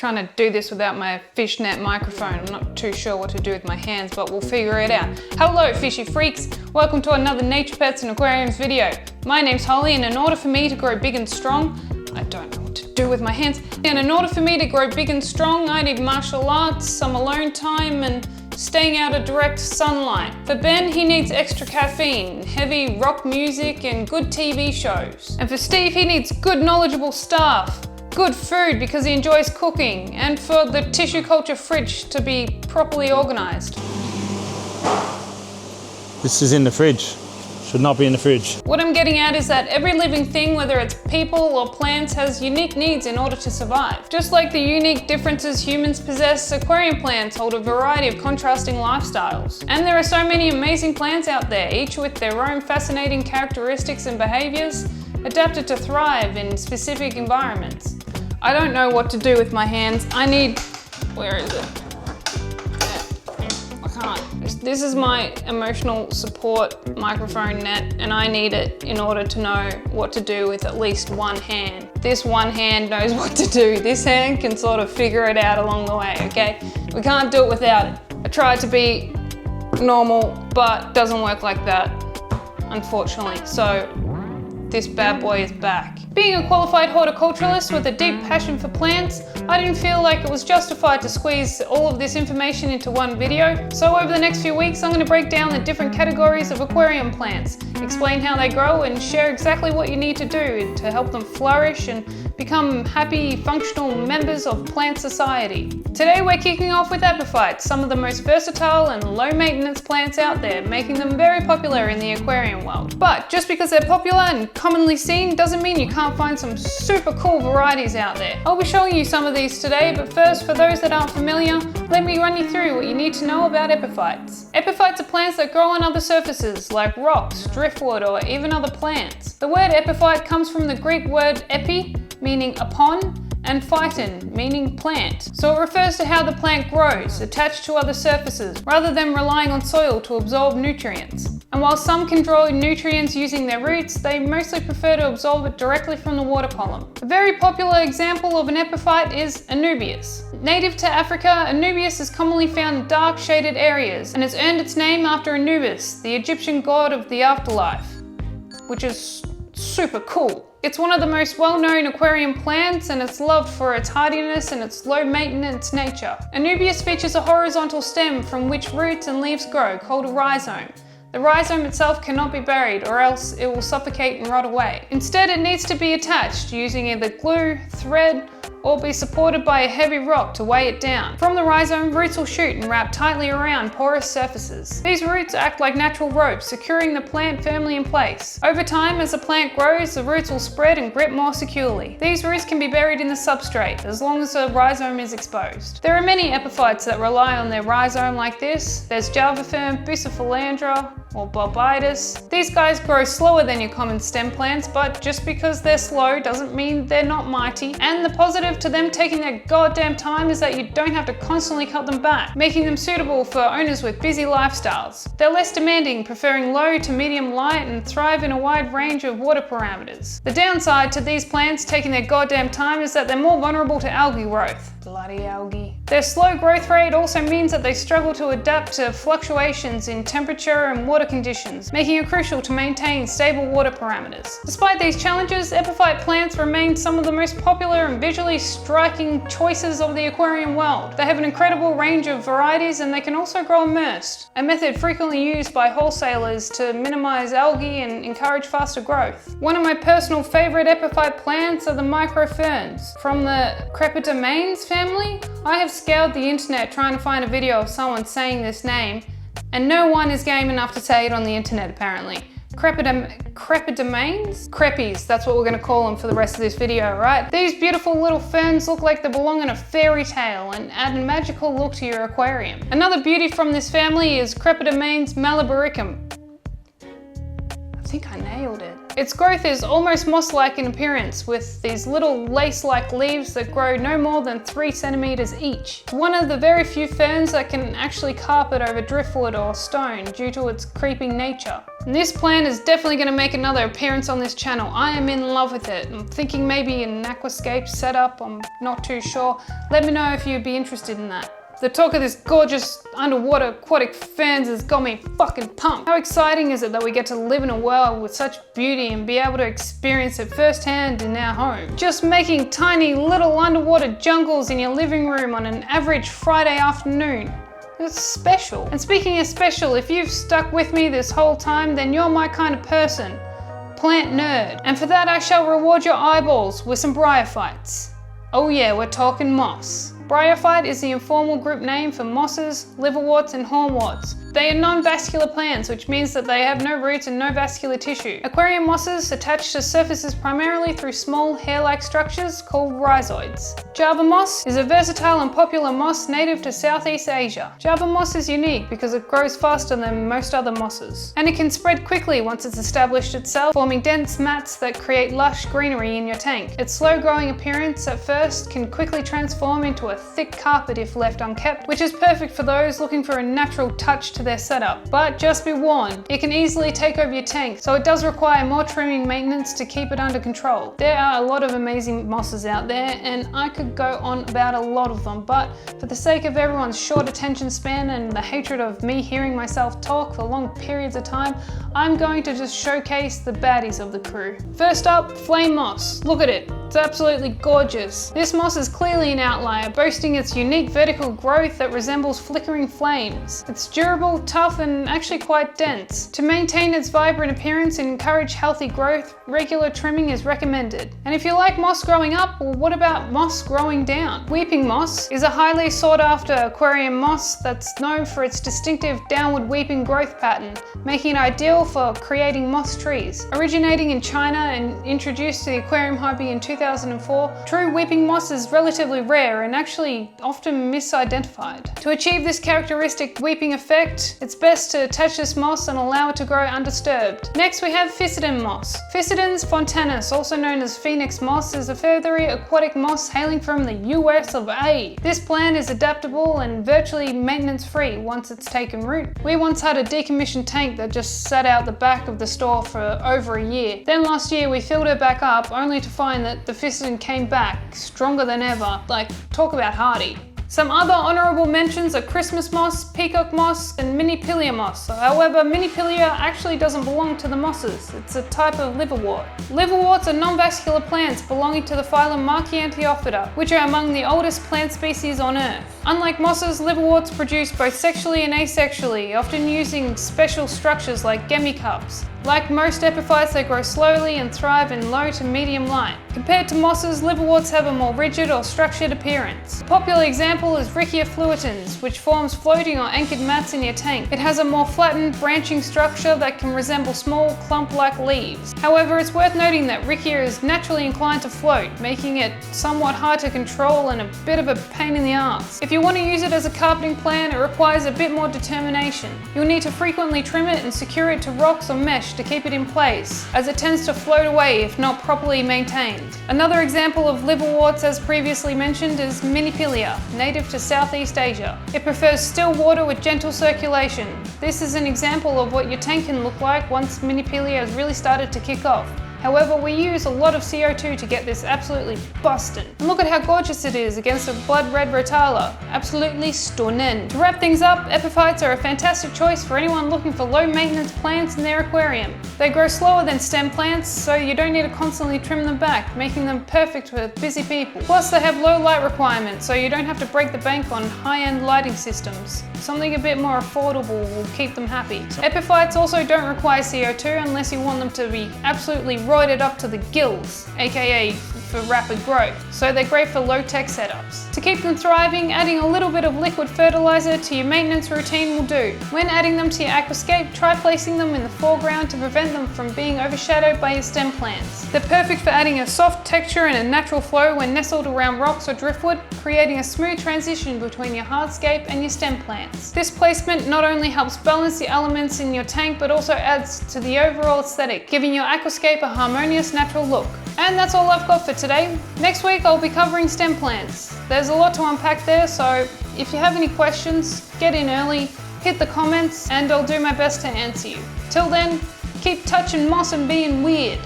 Trying to do this without my fishnet microphone. I'm not too sure what to do with my hands, but we'll figure it out. Hello fishy freaks, welcome to another Nature Pets and Aquariums video. My name's Holly, and in order for me to grow big and strong, I don't know what to do with my hands. And in order for me to grow big and strong, I need martial arts, some alone time, and staying out of direct sunlight. For Ben, he needs extra caffeine, heavy rock music, and good TV shows. And for Steve, he needs good knowledgeable staff, good food because he enjoys cooking, and for the tissue culture fridge to be properly organised. This is in the fridge. Should not be in the fridge. What I'm getting at is that every living thing, whether it's people or plants, has unique needs in order to survive. Just like the unique differences humans possess, aquarium plants hold a variety of contrasting lifestyles. And there are so many amazing plants out there, each with their own fascinating characteristics and behaviours, adapted to thrive in specific environments. I don't know what to do with my hands. I need, where is it? I can't. This is my emotional support microphone net, and I need it in order to know what to do with at least one hand. This one hand knows what to do. This hand can sort of figure it out along the way, okay? We can't do it without it. I tried to be normal, but it doesn't work like that, unfortunately. So this bad boy is back. Being a qualified horticulturalist with a deep passion for plants, I didn't feel like it was justified to squeeze all of this information into one video. So over the next few weeks, I'm going to break down the different categories of aquarium plants, explain how they grow, and share exactly what you need to do to help them flourish and become happy, functional members of plant society. Today we're kicking off with Epiphytes, some of the most versatile and low maintenance plants out there, making them very popular in the aquarium world. But just because they're popular and commonly seen doesn't mean you can't find some super cool varieties out there. I'll be showing you some of these today, but first, for those that aren't familiar, let me run you through what you need to know about epiphytes. Epiphytes are plants that grow on other surfaces like rocks, driftwood, or even other plants. The word epiphyte comes from the Greek word epi, meaning upon, and phyton, meaning plant. So it refers to how the plant grows, attached to other surfaces, rather than relying on soil to absorb nutrients. And while some can draw nutrients using their roots, they mostly prefer to absorb it directly from the water column. A very popular example of an epiphyte is Anubias. Native to Africa, Anubias is commonly found in dark shaded areas and has earned its name after Anubis, the Egyptian god of the afterlife, which is super cool. It's one of the most well-known aquarium plants, and it's loved for its hardiness and its low maintenance nature. Anubias features a horizontal stem from which roots and leaves grow, called a rhizome. The rhizome itself cannot be buried, or else it will suffocate and rot away. Instead, it needs to be attached using either glue, thread, or be supported by a heavy rock to weigh it down. From the rhizome, roots will shoot and wrap tightly around porous surfaces. These roots act like natural ropes, securing the plant firmly in place. Over time, as the plant grows, the roots will spread and grip more securely. These roots can be buried in the substrate, as long as the rhizome is exposed. There are many epiphytes that rely on their rhizome like this. There's Java Fern, Bucephalandra, or Bolbitis. These guys grow slower than your common stem plants, but just because they're slow doesn't mean they're not mighty. And the positive to them taking their goddamn time is that you don't have to constantly cut them back, making them suitable for owners with busy lifestyles. They're less demanding, preferring low to medium light, and thrive in a wide range of water parameters. The downside to these plants taking their goddamn time is that they're more vulnerable to algae growth. Bloody algae. Their slow growth rate also means that they struggle to adapt to fluctuations in temperature and water conditions, making it crucial to maintain stable water parameters. Despite these challenges, epiphyte plants remain some of the most popular and visually striking choices of the aquarium world. They have an incredible range of varieties, and they can also grow immersed, a method frequently used by wholesalers to minimize algae and encourage faster growth. One of my personal favorite epiphyte plants are the micro ferns. From the Crepidomanes family, I have scoured the internet trying to find a video of someone saying this name, and no one is game enough to say it on the internet apparently. Crepidomanes? Creppies, that's what we're going to call them for the rest of this video, right? These beautiful little ferns look like they belong in a fairy tale and add a magical look to your aquarium. Another beauty from this family is Crepidomanes malabaricum. I think I nailed it. Its growth is almost moss-like in appearance, with these little lace-like leaves that grow no more than 3 centimeters each. It's one of the very few ferns that can actually carpet over driftwood or stone due to its creeping nature. And this plant is definitely going to make another appearance on this channel. I am in love with it. I'm thinking maybe an aquascape setup, I'm not too sure. Let me know if you'd be interested in that. The talk of this gorgeous underwater aquatic ferns has got me fucking pumped. How exciting is it that we get to live in a world with such beauty and be able to experience it firsthand in our home? Just making tiny little underwater jungles in your living room on an average Friday afternoon. It's special. And speaking of special, if you've stuck with me this whole time, then you're my kind of person. Plant nerd. And for that I shall reward your eyeballs with some Bryophytes. Oh yeah, we're talking moss. Bryophyte is the informal group name for mosses, liverworts and hornworts. They are non-vascular plants, which means that they have no roots and no vascular tissue. Aquarium mosses attach to surfaces primarily through small hair-like structures called rhizoids. Java moss is a versatile and popular moss native to Southeast Asia. Java moss is unique because it grows faster than most other mosses, and it can spread quickly once it's established itself, forming dense mats that create lush greenery in your tank. Its slow-growing appearance at first can quickly transform into a thick carpet if left unkept, which is perfect for those looking for a natural touch to their setup. But just be warned, it can easily take over your tank, so it does require more trimming maintenance to keep it under control. There are a lot of amazing mosses out there, and I could go on about a lot of them, but for the sake of everyone's short attention span and the hatred of me hearing myself talk for long periods of time, I'm going to just showcase the baddies of the crew. First up, flame moss. Look at it. It's absolutely gorgeous. This moss is clearly an outlier, boasting its unique vertical growth that resembles flickering flames. It's durable, tough, and actually quite dense. To maintain its vibrant appearance and encourage healthy growth, regular trimming is recommended. And if you like moss growing up, well, what about moss growing down? Weeping moss is a highly sought after aquarium moss that's known for its distinctive downward weeping growth pattern, making it ideal for creating moss trees. Originating in China and introduced to the aquarium hobby in 2004, true weeping moss is relatively rare and actually often misidentified. To achieve this characteristic weeping effect, it's best to attach this moss and allow it to grow undisturbed. Next we have Fissiden moss. Fissidens fontanus, also known as phoenix moss, is a feathery aquatic moss hailing from the US of A. This plant is adaptable and virtually maintenance free once it's taken root. We once had a decommissioned tank that just sat out the back of the store for over a year. Then last year we filled it back up only to find that the Fissiden came back stronger than ever. Like, talk about hardy. Some other honourable mentions are Christmas moss, peacock moss, and minipilia moss. However, minipilia actually doesn't belong to the mosses. It's a type of liverwort. Liverworts are non-vascular plants belonging to the phylum Marchianthiophyta, which are among the oldest plant species on Earth. Unlike mosses, liverworts produce both sexually and asexually, often using special structures like gemicups. Like most epiphytes, they grow slowly and thrive in low to medium light. Compared to mosses, liverworts have a more rigid or structured appearance. A popular example is Riccia fluitans, which forms floating or anchored mats in your tank. It has a more flattened, branching structure that can resemble small, clump-like leaves. However, it's worth noting that Riccia is naturally inclined to float, making it somewhat hard to control and a bit of a pain in the ass. If you want to use it as a carpeting plant, it requires a bit more determination. You'll need to frequently trim it and secure it to rocks or mesh to keep it in place, as it tends to float away if not properly maintained. Another example of liverworts, as previously mentioned, is minipilia, native to Southeast Asia. It prefers still water with gentle circulation. This is an example of what your tank can look like once minipilia has really started to kick off. However, we use a lot of CO2 to get this absolutely bustin'. And look at how gorgeous it is against a blood red rotala. Absolutely stunning. To wrap things up, epiphytes are a fantastic choice for anyone looking for low maintenance plants in their aquarium. They grow slower than stem plants, so you don't need to constantly trim them back, making them perfect for busy people. Plus, they have low light requirements, so you don't have to break the bank on high-end lighting systems. Something a bit more affordable will keep them happy. Epiphytes also don't require CO2 unless you want them to be absolutely roided up to the gills, aka for rapid growth, so they're great for low-tech setups. To keep them thriving, adding a little bit of liquid fertilizer to your maintenance routine will do. When adding them to your aquascape, try placing them in the foreground to prevent them from being overshadowed by your stem plants. They're perfect for adding a soft texture and a natural flow when nestled around rocks or driftwood, creating a smooth transition between your hardscape and your stem plants. This placement not only helps balance the elements in your tank, but also adds to the overall aesthetic, giving your aquascape a harmonious natural look. And that's all I've got for today. Next week I'll be covering stem plants. There's a lot to unpack there, so if you have any questions, get in early, hit the comments, and I'll do my best to answer you. Till then, keep touching moss and being weird.